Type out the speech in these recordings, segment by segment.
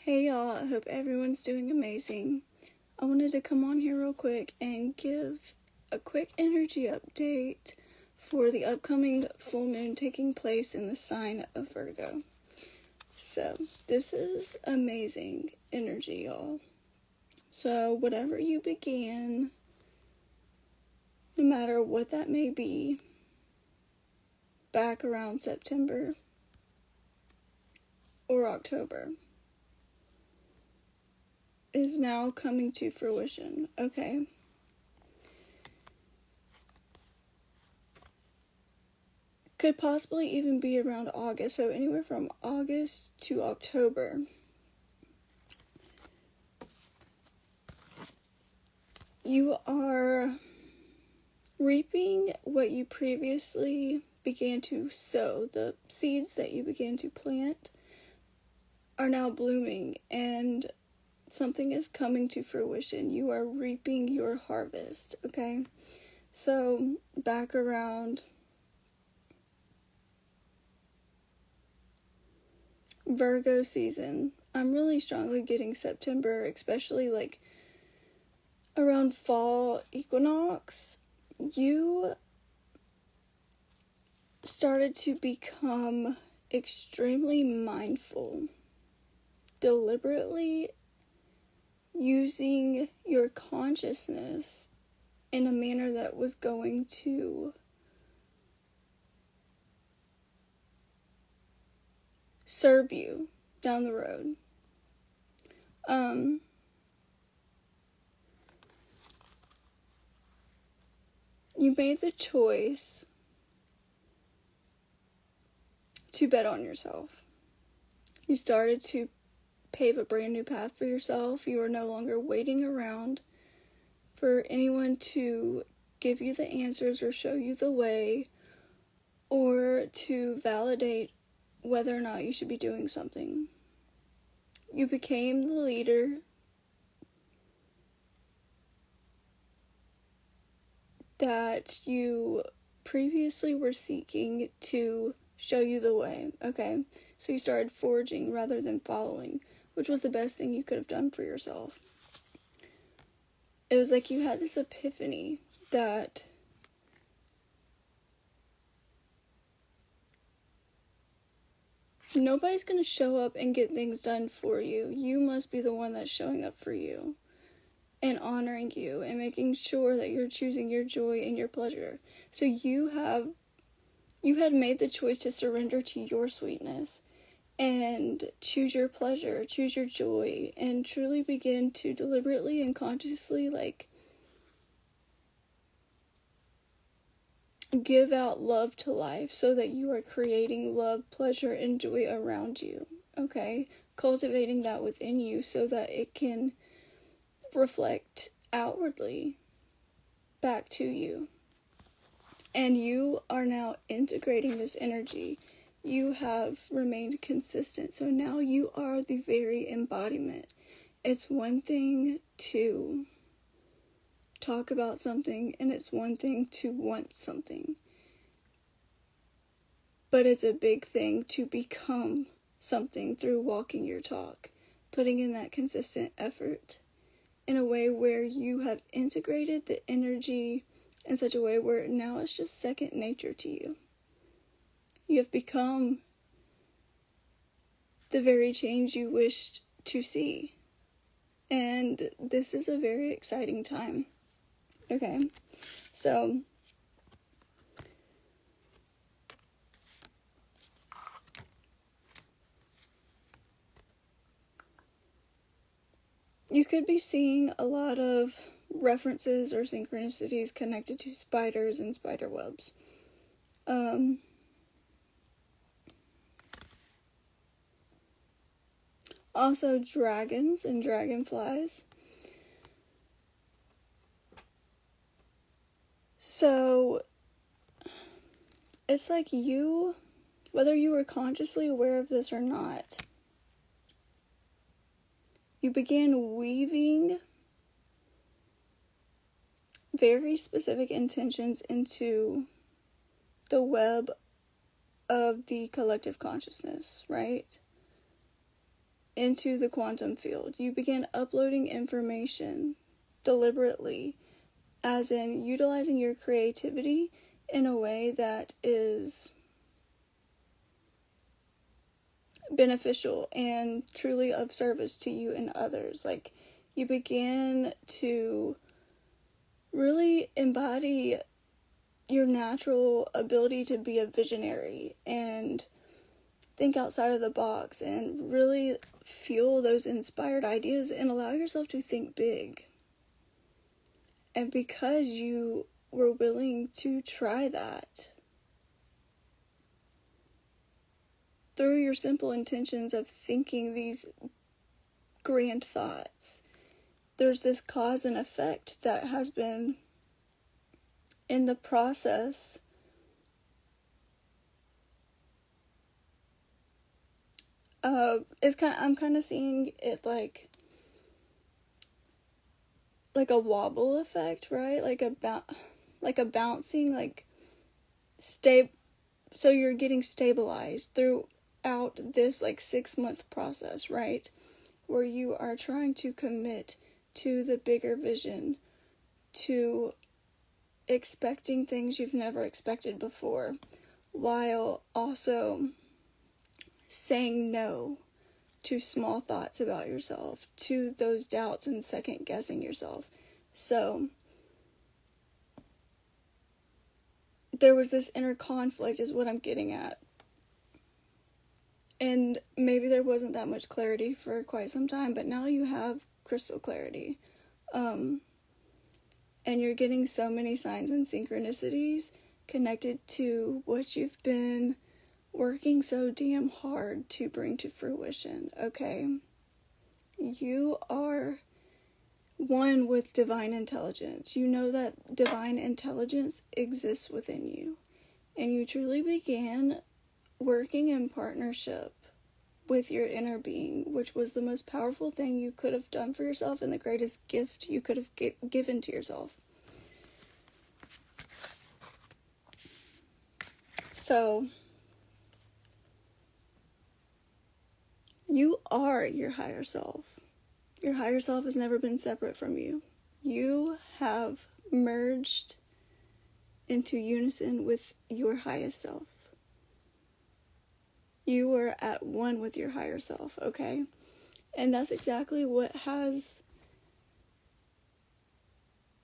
Hey y'all, I hope everyone's doing amazing. I wanted to come on here real quick and give a quick energy update for the upcoming full moon taking place in the sign of Virgo. So, this is amazing energy, y'all. So, whatever you began, no matter what that may be, back around September or October, is now coming to fruition, okay? Could possibly even be around August, so anywhere from August to October. You are reaping what you previously began to sow. The seeds that you began to plant are now blooming, and something is coming to fruition. You are reaping your harvest, okay? So, back around Virgo season, I'm really strongly getting September, especially like around fall equinox. You started to become extremely mindful, deliberately using your consciousness in a manner that was going to serve you down the road. You made the choice to bet on yourself. You started to pave a brand new path for yourself. You are no longer waiting around for anyone to give you the answers or show you the way or to validate whether or not you should be doing something. You became the leader that you previously were seeking to show you the way, okay? So you started forging rather than following, which was the best thing you could have done for yourself. It was like you had this epiphany that nobody's going to show up and get things done for you. You must be the one that's showing up for you and honoring you and making sure that you're choosing your joy and your pleasure. So you had made the choice to surrender to your sweetness and choose your pleasure, choose your joy, and truly begin to deliberately and consciously give out love to life so that you are creating love, pleasure, and joy around you, okay? Cultivating that within you so that it can reflect outwardly back to you. And you are now integrating this energy. You have remained consistent, so now you are the very embodiment. It's one thing to talk about something, and it's one thing to want something. But it's a big thing to become something through walking your talk, putting in that consistent effort in a way where you have integrated the energy in such a way where now it's just second nature to you. You have become the very change you wished to see. And this is a very exciting time. Okay, so you could be seeing a lot of references or synchronicities connected to spiders and spider webs. Also dragons and dragonflies. So it's like you, whether you were consciously aware of this or not, you began weaving very specific intentions into the web of the collective consciousness, right? into the quantum field. You began uploading information deliberately, as in utilizing your creativity in a way that is beneficial and truly of service to you and others. Like, you began to really embody your natural ability to be a visionary and think outside of the box and really fuel those inspired ideas and allow yourself to think big. And because you were willing to try that, through your simple intentions of thinking these grand thoughts, there's this cause and effect that has been in the process of, I'm kind of seeing it like a wobble effect, right? Like a bouncing, like so you're getting stabilized throughout this like 6-month process, right? Where you are trying to commit to the bigger vision, to expecting things you've never expected before, while also saying no to small thoughts about yourself, to those doubts and second guessing yourself. So there was this inner conflict is what I'm getting at. And maybe there wasn't that much clarity for quite some time, but now you have crystal clarity. And you're getting so many signs and synchronicities connected to what you've been working so damn hard to bring to fruition, okay? You are one with divine intelligence. You know that divine intelligence exists within you. And you truly began working in partnership with your inner being, which was the most powerful thing you could have done for yourself and the greatest gift you could have given to yourself. So, you are your higher self. Your higher self has never been separate from you. You have merged into unison with your highest self. You are at one with your higher self, okay? And that's exactly what has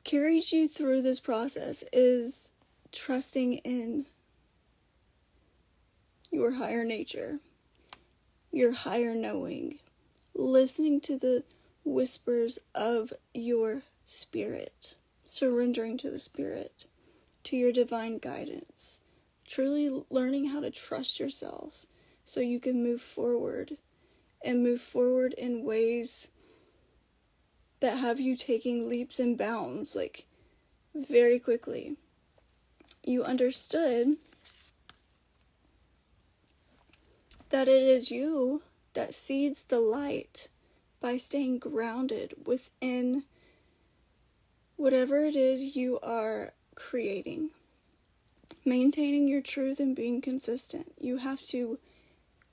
carried you through this process, is trusting in your higher nature, your higher knowing, listening to the whispers of your spirit, surrendering to the spirit, to your divine guidance, truly learning how to trust yourself so you can move forward in ways that have you taking leaps and bounds, like, very quickly. You understood that it is you that seeds the light by staying grounded within whatever it is you are creating. Maintaining your truth and being consistent. You have to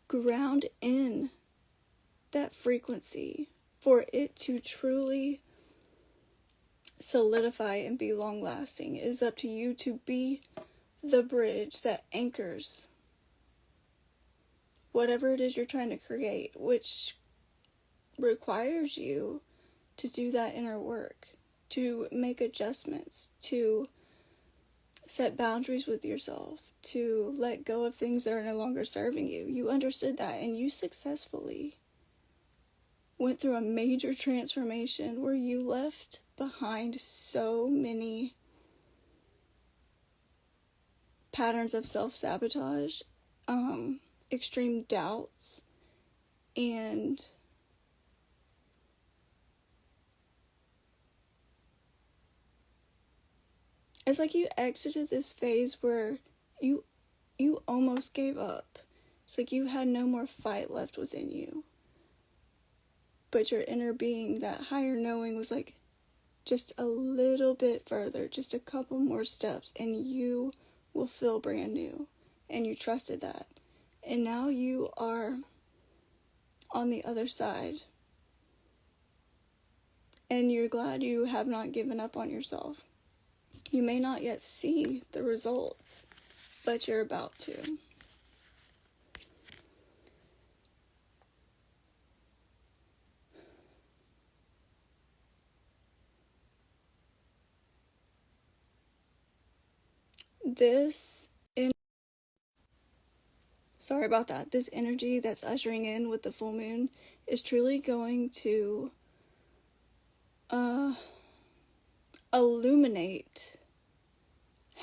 ground in that frequency for it to truly solidify and be long lasting. It is up to you to be the bridge that anchors whatever it is you're trying to create, which requires you to do that inner work, to make adjustments, to set boundaries with yourself, to let go of things that are no longer serving you. You understood that, and you successfully went through a major transformation where you left behind so many patterns of self-sabotage, extreme doubts, and it's like you exited this phase where you almost gave up. It's like you had no more fight left within you. But your inner being, that higher knowing, was like, just a little bit further, just a couple more steps, and you will feel brand new. And you trusted that. And now you are on the other side. And you're glad you have not given up on yourself. You may not yet see the results, but you're about to. Sorry about that. This energy that's ushering in with the full moon is truly going to illuminate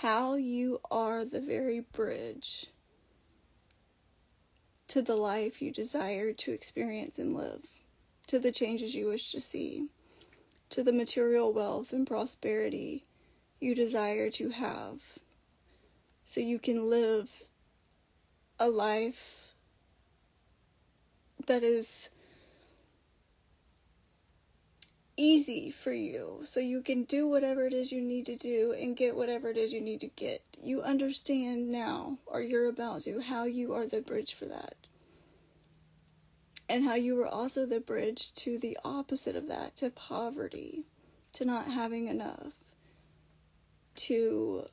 how you are the very bridge to the life you desire to experience and live, to the changes you wish to see, to the material wealth and prosperity you desire to have, so you can live a life that is easy for you, so you can do whatever it is you need to do and get whatever it is you need to get. You understand now, or you're about to, how you are the bridge for that. And how you are also the bridge to the opposite of that, to poverty, to not having enough, to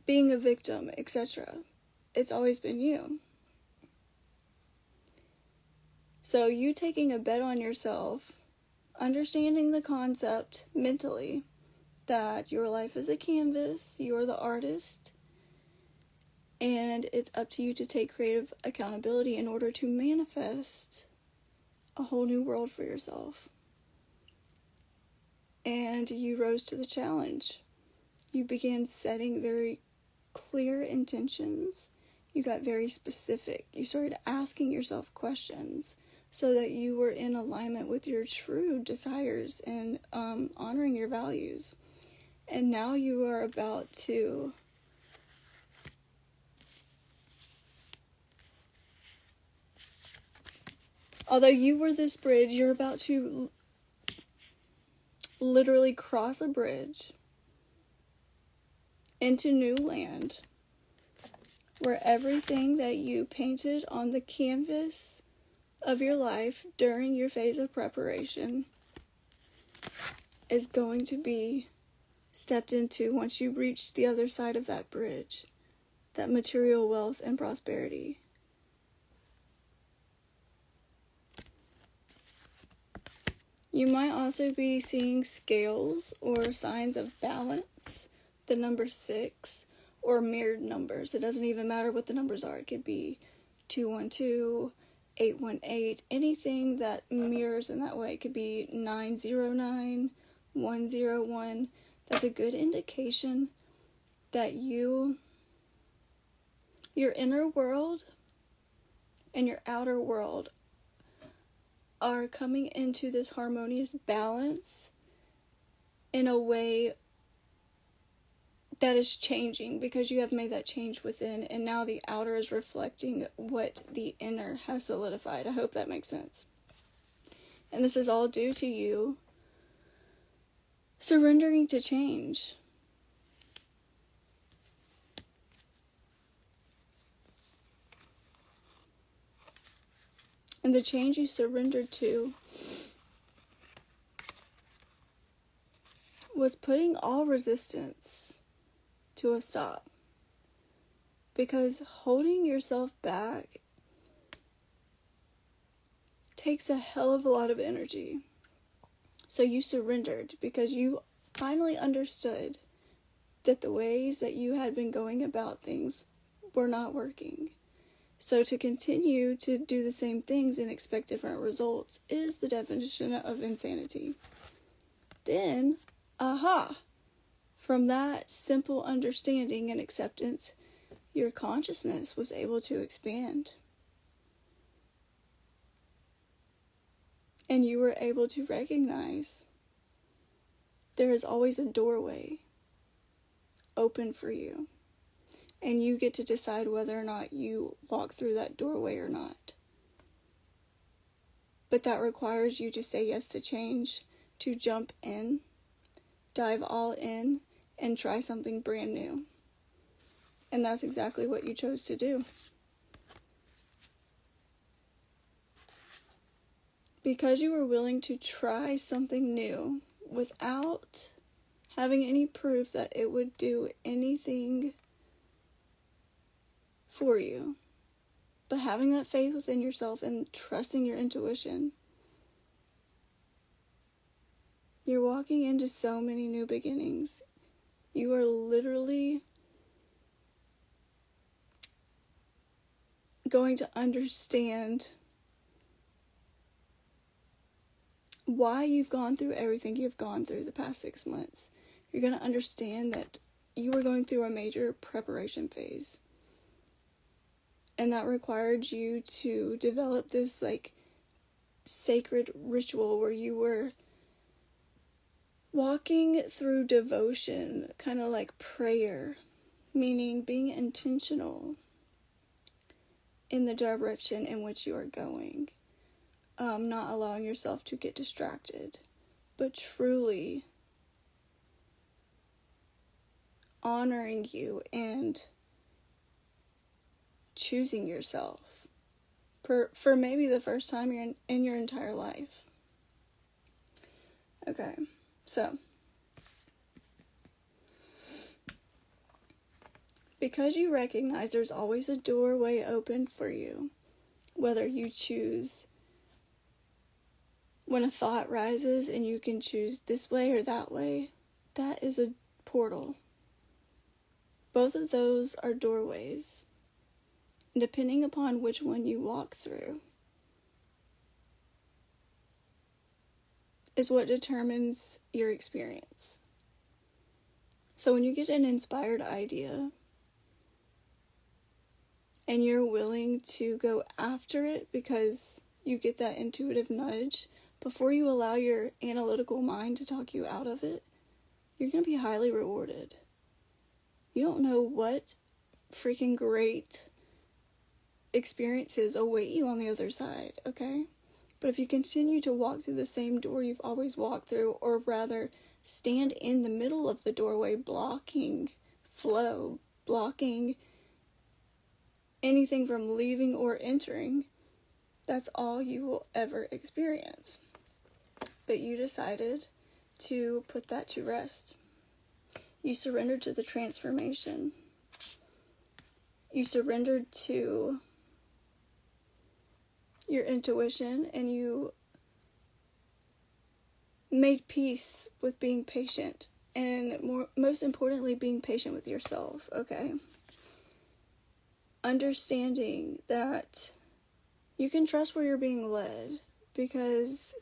being a victim, etc. It's always been you. So you taking a bet on yourself, understanding the concept mentally that your life is a canvas, you're the artist, and it's up to you to take creative accountability in order to manifest a whole new world for yourself. And you rose to the challenge. You began setting very clear intentions. You got very specific. You started asking yourself questions so that you were in alignment with your true desires and honoring your values. And now you are about to although you were this bridge, you're about to literally cross a bridge into new land where everything that you painted on the canvas of your life during your phase of preparation is going to be stepped into once you reach the other side of that bridge, that material wealth and prosperity. You might also be seeing scales or signs of balance, the number 6, or mirrored numbers. It doesn't even matter what the numbers are. It could be 212, 818, anything that mirrors in that way. It could be 909, 101. That's a good indication that your inner world and your outer world are coming into this harmonious balance in a way that is changing, because you have made that change within, and now the outer is reflecting what the inner has solidified. I hope that makes sense. And this is all due to you surrendering to change. And the change you surrendered to was putting all resistance to a stop. Because holding yourself back takes a hell of a lot of energy. So you surrendered because you finally understood that the ways that you had been going about things were not working. So to continue to do the same things and expect different results is the definition of insanity. Then, from that simple understanding and acceptance, your consciousness was able to expand. And you were able to recognize there is always a doorway open for you. And you get to decide whether or not you walk through that doorway or not. But that requires you to say yes to change, to jump in, dive all in, and try something brand new. And that's exactly what you chose to do. Because you were willing to try something new without having any proof that it would do anything for you, but having that faith within yourself and trusting your intuition, you're walking into so many new beginnings. You are literally going to understand why you've gone through everything you've gone through the past 6 months. You're going to understand that you were going through a major preparation phase. And that required you to develop this, sacred ritual where you were walking through devotion, kind of like prayer, meaning being intentional in the direction in which you are going. Not allowing yourself to get distracted, but truly honoring you and choosing yourself for maybe the first time in your entire life. Okay, so because you recognize there's always a doorway open for you, whether you choose when a thought rises and you can choose this way or that way, that is a portal. Both of those are doorways. And depending upon which one you walk through is what determines your experience. So when you get an inspired idea and you're willing to go after it because you get that intuitive nudge, before you allow your analytical mind to talk you out of it, you're going to be highly rewarded. You don't know what freaking great experiences await you on the other side, okay? But if you continue to walk through the same door you've always walked through, or rather stand in the middle of the doorway blocking flow, blocking anything from leaving or entering, that's all you will ever experience. But you decided to put that to rest. You surrendered to the transformation. You surrendered to your intuition, and you made peace with being patient, and most importantly, being patient with yourself, okay? Understanding that you can trust where you're being led, because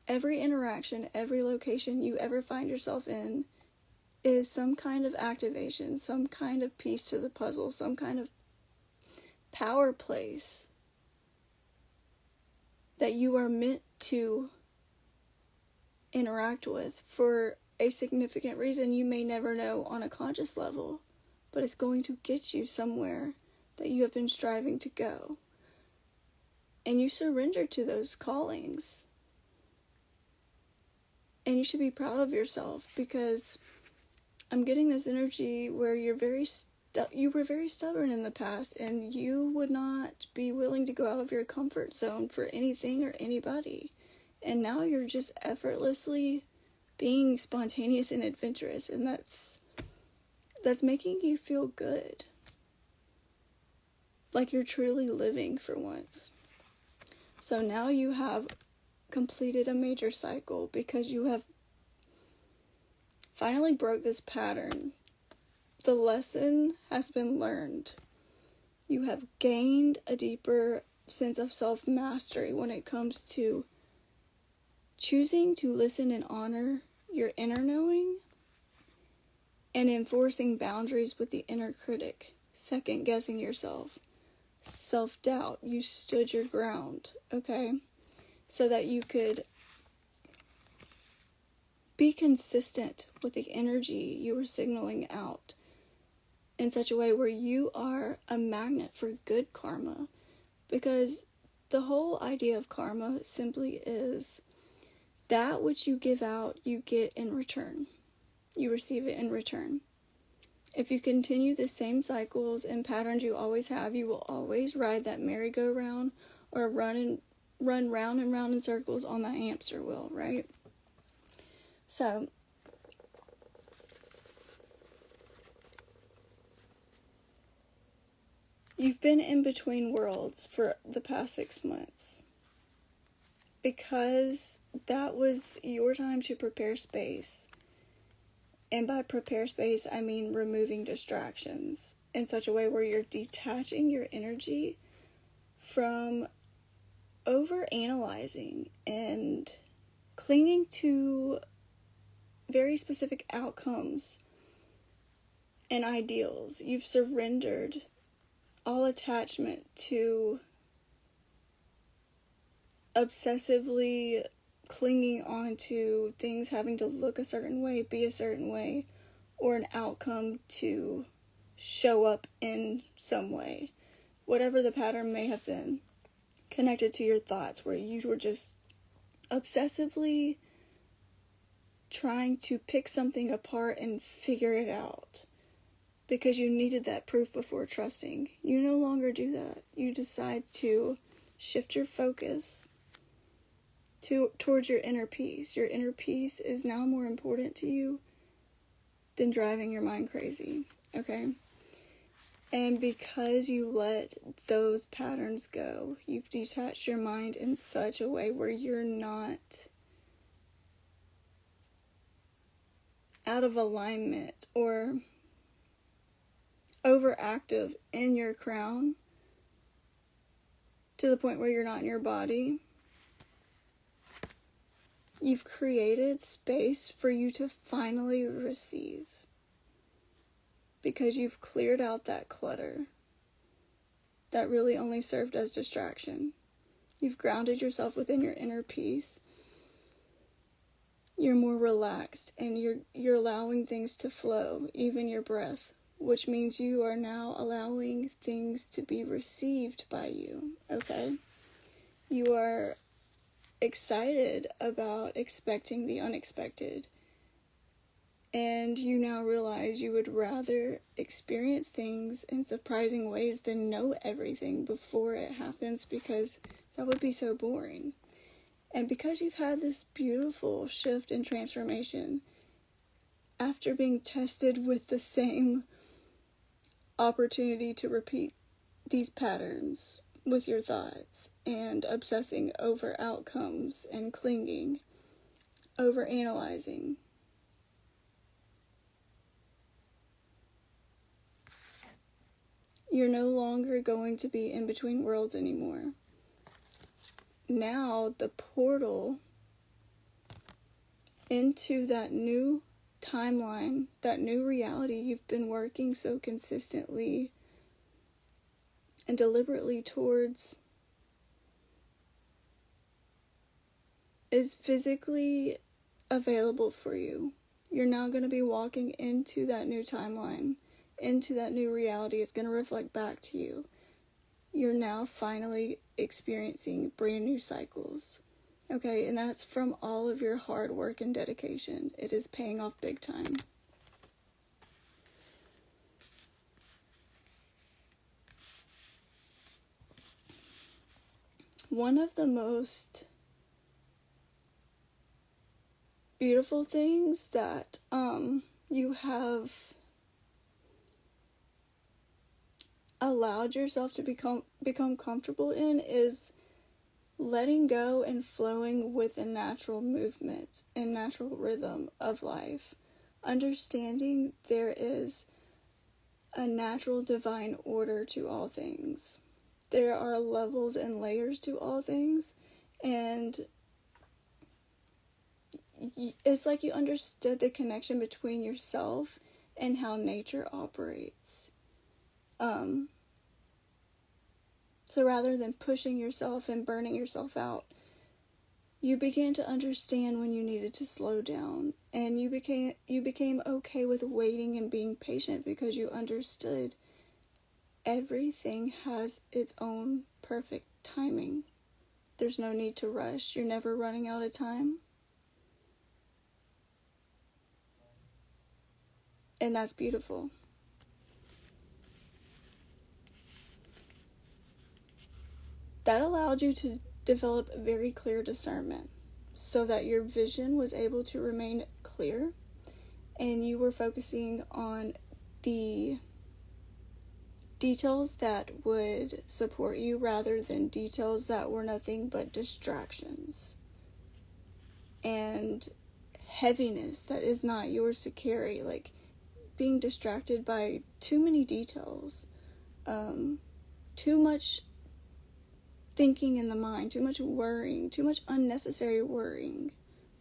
every interaction, every location you ever find yourself in is some kind of activation, some kind of piece to the puzzle, some kind of power place that you are meant to interact with for a significant reason you may never know on a conscious level, but it's going to get you somewhere that you have been striving to go. And you surrender to those callings. And you should be proud of yourself, because I'm getting this energy where you were very stubborn in the past, and you would not be willing to go out of your comfort zone for anything or anybody. And now you're just effortlessly being spontaneous and adventurous, and that's making you feel good. Like you're truly living for once. So now you have completed a major cycle, because you have finally broke this pattern. The lesson has been learned. You have gained a deeper sense of self-mastery when it comes to choosing to listen and honor your inner knowing, and enforcing boundaries with the inner critic, second-guessing yourself, self-doubt. You stood your ground, okay? So that you could be consistent with the energy you were signaling out in such a way where you are a magnet for good karma. Because the whole idea of karma simply is that which you give out, you get in return. You receive it in return. If you continue the same cycles and patterns you always have, you will always ride that merry-go-round or run round and round in circles on that hamster wheel, right? So, you've been in between worlds for the past 6 months because that was your time to prepare space. And by prepare space, I mean removing distractions in such a way where you're detaching your energy from over-analyzing and clinging to very specific outcomes and ideals. You've surrendered all attachment to obsessively clinging on to things having to look a certain way, be a certain way, or an outcome to show up in some way. Whatever the pattern may have been, connected to your thoughts, where you were just obsessively trying to pick something apart and figure it out because you needed that proof before trusting. You no longer do that. You decide to shift your focus towards your inner peace. Your inner peace is now more important to you than driving your mind crazy, okay? And because you let those patterns go, you've detached your mind in such a way where you're not out of alignment or overactive in your crown to the point where you're not in your body. You've created space for you to finally receive because you've cleared out that clutter that really only served as distraction. You've grounded yourself within your inner peace. You're more relaxed and you're allowing things to flow, even your breath, which means you are now allowing things to be received by you, okay? You are excited about expecting the unexpected. And you now realize you would rather experience things in surprising ways than know everything before it happens, because that would be so boring. And because you've had this beautiful shift and transformation after being tested with the same opportunity to repeat these patterns with your thoughts and obsessing over outcomes and clinging, over analyzing, you're no longer going to be in between worlds anymore. Now the portal into that new timeline, that new reality you've been working so consistently and deliberately towards, is physically available for you. You're now going to be walking into that new timeline, into that new reality. It's going to reflect back to you. You're now finally experiencing brand new cycles. Okay, and that's from all of your hard work and dedication. It is paying off big time. One of the most beautiful things that you have allowed yourself to become comfortable in is letting go and flowing with the natural movement and natural rhythm of life. Understanding there is a natural divine order to all things. There are levels and layers to all things, and it's like you understood the connection between yourself and how nature operates. So rather than pushing yourself and burning yourself out, you began to understand when you needed to slow down, and you became okay with waiting and being patient because you understood everything has its own perfect timing. There's no need to rush. You're never running out of time. And that's beautiful. that allowed you to develop very clear discernment so that your vision was able to remain clear and you were focusing on the details that would support you rather than details that were nothing but distractions and heaviness that is not yours to carry, like being distracted by too many details, too much thinking in the mind, too much worrying, too much unnecessary worrying,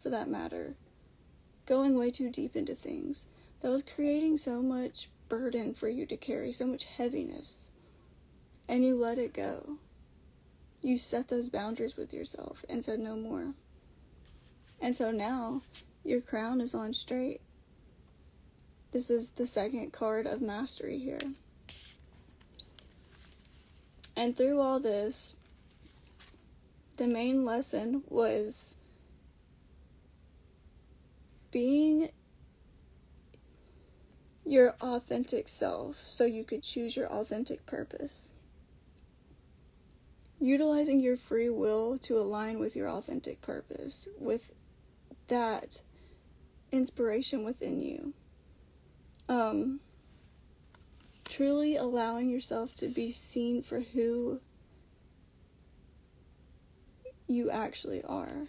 for that matter, going way too deep into things that was creating so much burden for you to carry, so much heaviness, and you let it go. You set those boundaries with yourself and said no more. And so now your crown is on straight. This is the second card of mastery here. And through all this, the main lesson was being your authentic self so you could choose your authentic purpose. Utilizing your free will to align with your authentic purpose, with that inspiration within you. Truly allowing yourself to be seen for who you actually are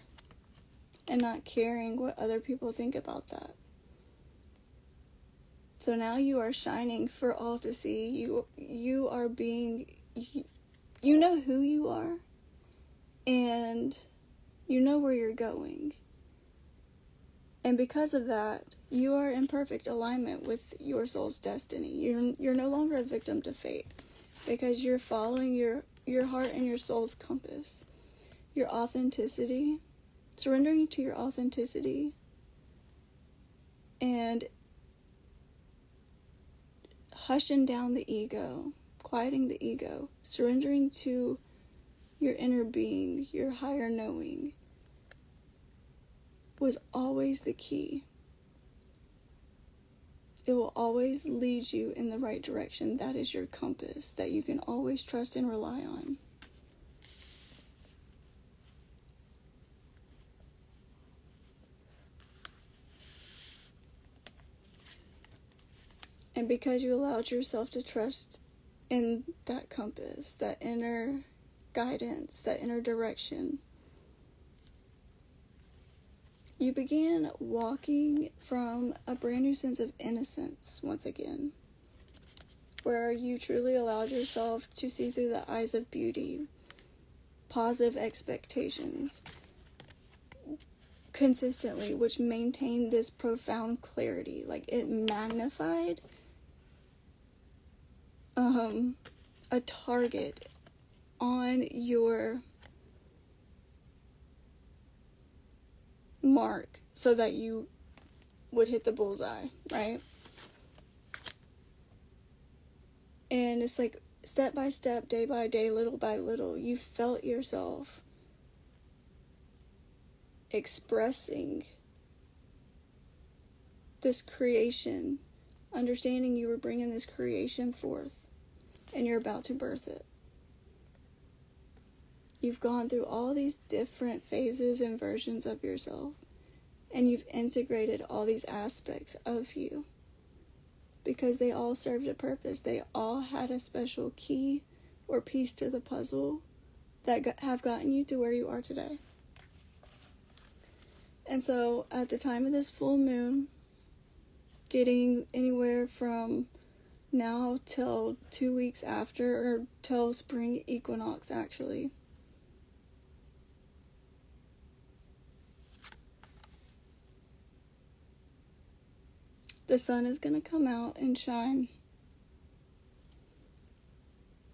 and not caring what other people think about that. So now you are shining for all to see. You are being, you know who you are, and you know where you're going. And because of that, you are in perfect alignment with your soul's destiny. You're no longer a victim to fate, because you're following your heart and your soul's compass. Your authenticity, surrendering to your authenticity, and hushing down the ego, quieting the ego, surrendering to your inner being, your higher knowing, was always the key. It will always lead you in the right direction. That is your compass that you can always trust and rely on. And because you allowed yourself to trust in that compass, that inner guidance, that inner direction, you began walking from a brand new sense of innocence once again, where you truly allowed yourself to see through the eyes of beauty, positive expectations, consistently, which maintained this profound clarity. Like, it magnified a target on your mark so that you would hit the bullseye, right? And it's like step by step, day by day, little by little, you felt yourself expressing this creation, understanding you were bringing this creation forth, and you're about to birth it. You've gone through all these different phases and versions of yourself, and you've integrated all these aspects of you because they all served a purpose. They all had a special key or piece to the puzzle that have gotten you to where you are today. And so at the time of this full moon, getting anywhere from now till 2 weeks after, or till spring equinox actually, the sun is going to come out and shine.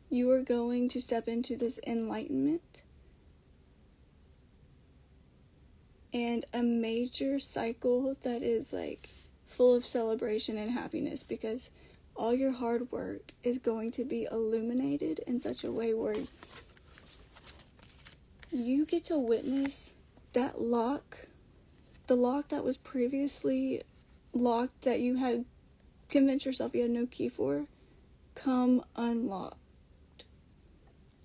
You are going to step into this enlightenment and a major cycle that is like full of celebration and happiness, because all your hard work is going to be illuminated in such a way where you get to witness that lock, the lock that was previously locked, that you had convinced yourself you had no key for, come unlocked.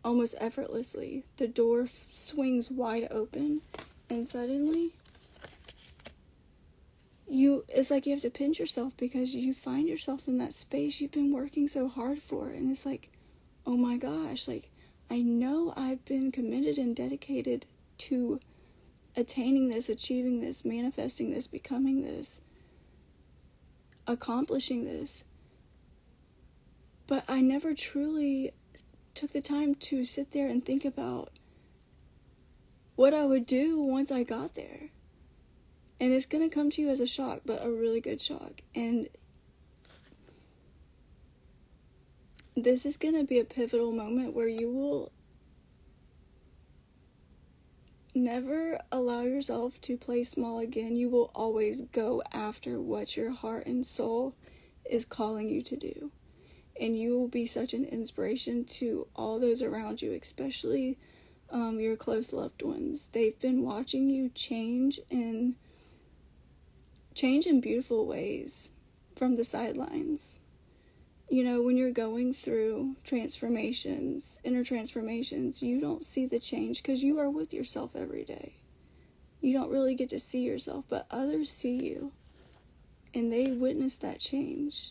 almost effortlessly, the door swings wide open, and suddenly it's like you have to pinch yourself because you find yourself in that space you've been working so hard for. And it's like, oh my gosh, like, I know I've been committed and dedicated to attaining this, achieving this, manifesting this, becoming this, accomplishing this, but I never truly took the time to sit there and think about what I would do once I got there. And it's going to come to you as a shock, but a really good shock. And this is going to be a pivotal moment where you will never allow yourself to play small again. You will always go after what your heart and soul is calling you to do. And you will be such an inspiration to all those around you, especially your close loved ones. They've been watching you change in beautiful ways from the sidelines. You know, when you're going through transformations, inner transformations, you don't see the change because you are with yourself every day. You don't really get to see yourself, but others see you, and they witness that change.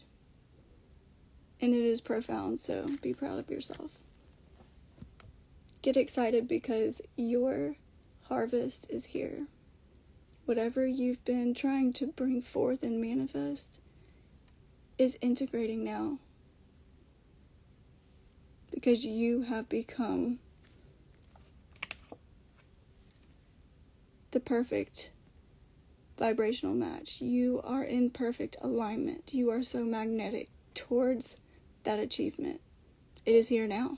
And it is profound, so be proud of yourself. Get excited because your harvest is here. Whatever you've been trying to bring forth and manifest is integrating now. Because you have become the perfect vibrational match. You are in perfect alignment. You are so magnetic towards that achievement. It is here now.